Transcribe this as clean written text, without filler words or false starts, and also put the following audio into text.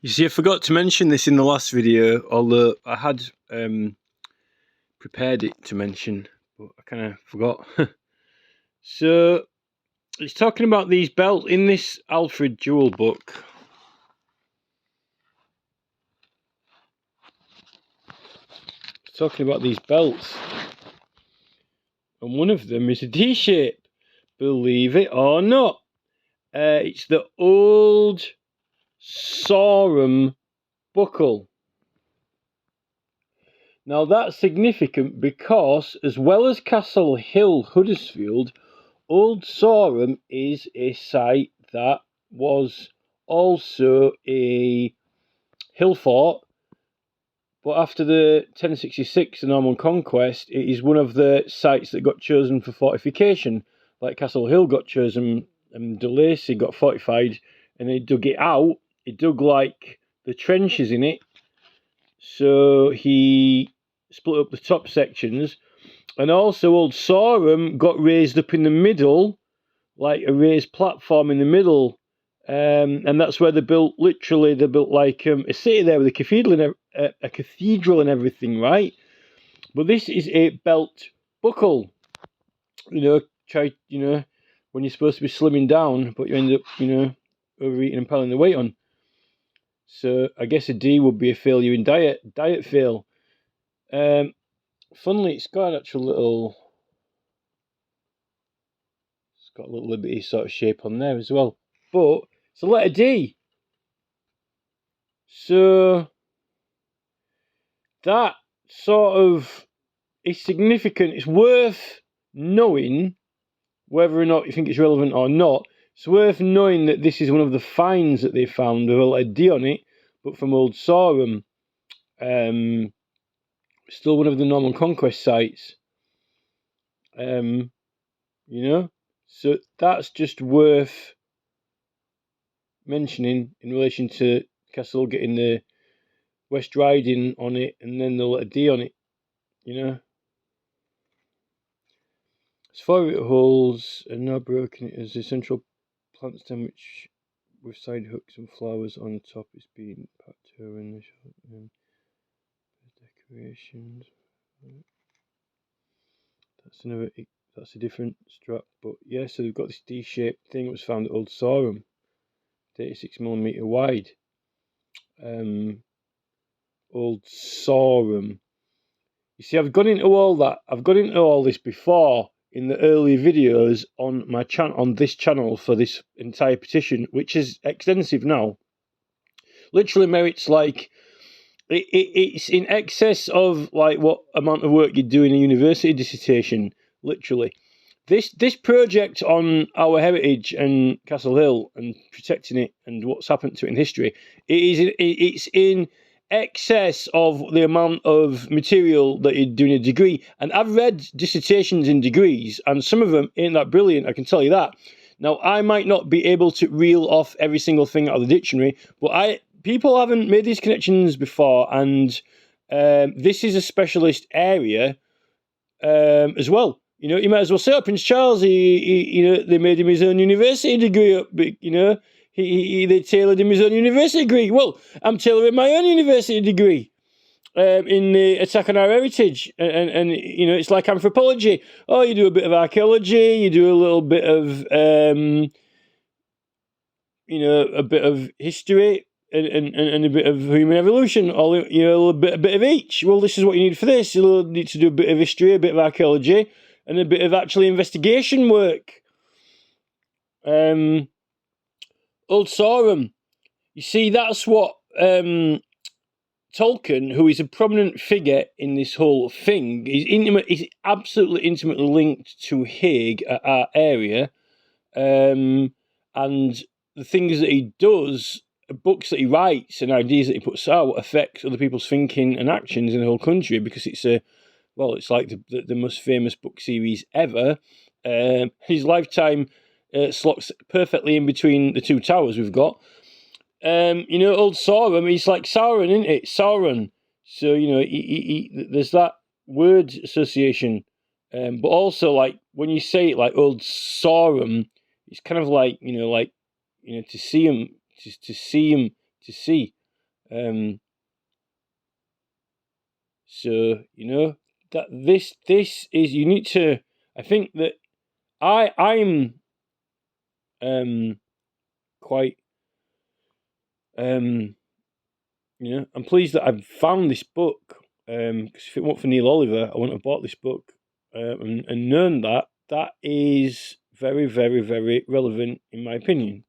You see, I forgot to mention this in the last video, although I had prepared it to mention, but I kind of forgot. So, it's talking about these belts in this Alfred Jewell book. It's talking about these belts. And one of them is a D-shape, believe it or not. It's the Old Saurum buckle. Now that's significant because, as well as Castle Hill, Huddersfield, Old Saurum is a site that was also a hill fort, but after the 1066, the Norman Conquest, it is one of the sites that got chosen for fortification. Like Castle Hill got chosen, and De Lacy got fortified, and they dug it out. He dug like the trenches in it, so he split up the top sections. And also Old Saurum got raised up in the middle, like a raised platform in the middle, and that's where they built. Literally, they built like a city there with a cathedral and everything, right? But this is a belt buckle. When you're supposed to be slimming down, but you end up, overeating and piling the weight on. So I guess a D would be a failure in diet fail. Funnily, it's got an actual little. It's got a little Liberty sort of shape on there as well, but it's a letter D. So that sort of is significant. It's worth knowing, whether or not you think it's relevant or not. It's worth knowing that this is one of the finds that they found with a letter D on it, but from Old Saurum. Still one of the Norman Conquest sites. So that's just worth mentioning in relation to Castle getting the West Riding on it and then the letter D on it, As far as it holds and now broken, it is a central plant stem which with side hooks and flowers on top is being packed over in the short decorations. That's a different strap, but yeah, so they've got this D-shaped thing that was found at Old Saurum, 36mm wide. Old Saurum. You see, I've gone into all that. I've gone into all this before in the early videos on my channel, on this channel, for this entire petition, which is extensive now. Literally merits like it's in excess of like what amount of work you do in a university dissertation. Literally, this project on our heritage and Castle Hill and protecting it and what's happened to it in history, it's in excess of the amount of material that you're doing a degree. And I've read dissertations in degrees, and some of them ain't that brilliant, I can tell you that. Now, I might not be able to reel off every single thing out of the dictionary, but people haven't made these connections before, and this is a specialist area as well. You might as well say, Prince Charles, they made him his own university degree up, they tailored him his own university degree. Well, I'm tailoring my own university degree in the attack on our heritage. And it's like anthropology. Oh, you do a bit of archaeology, you do a little bit of, a bit of history and a bit of human evolution, or, a bit of each. Well, this is what you need for this. You'll need to do a bit of history, a bit of archaeology, and a bit of actually investigation work. Old Saurum. You see, that's what Tolkien, who is a prominent figure in this whole thing, he's absolutely intimately linked to Hague, our area, and the things that he does, books that he writes and ideas that he puts out affects other people's thinking and actions in the whole country, because it's like the most famous book series ever. His lifetime slots perfectly in between the two towers we've got. Old Saurum, he's like Sauron, isn't it? Sauron. So, there's that word association. But also, like, when you say it like Old Saurum, it's kind of like, to see him, to see. So you know that this is, you need to. I think that I'm quite I'm pleased that I've found this book. Because if it weren't for Neil Oliver, I wouldn't have bought this book, and known that is very, very, very relevant in my opinion.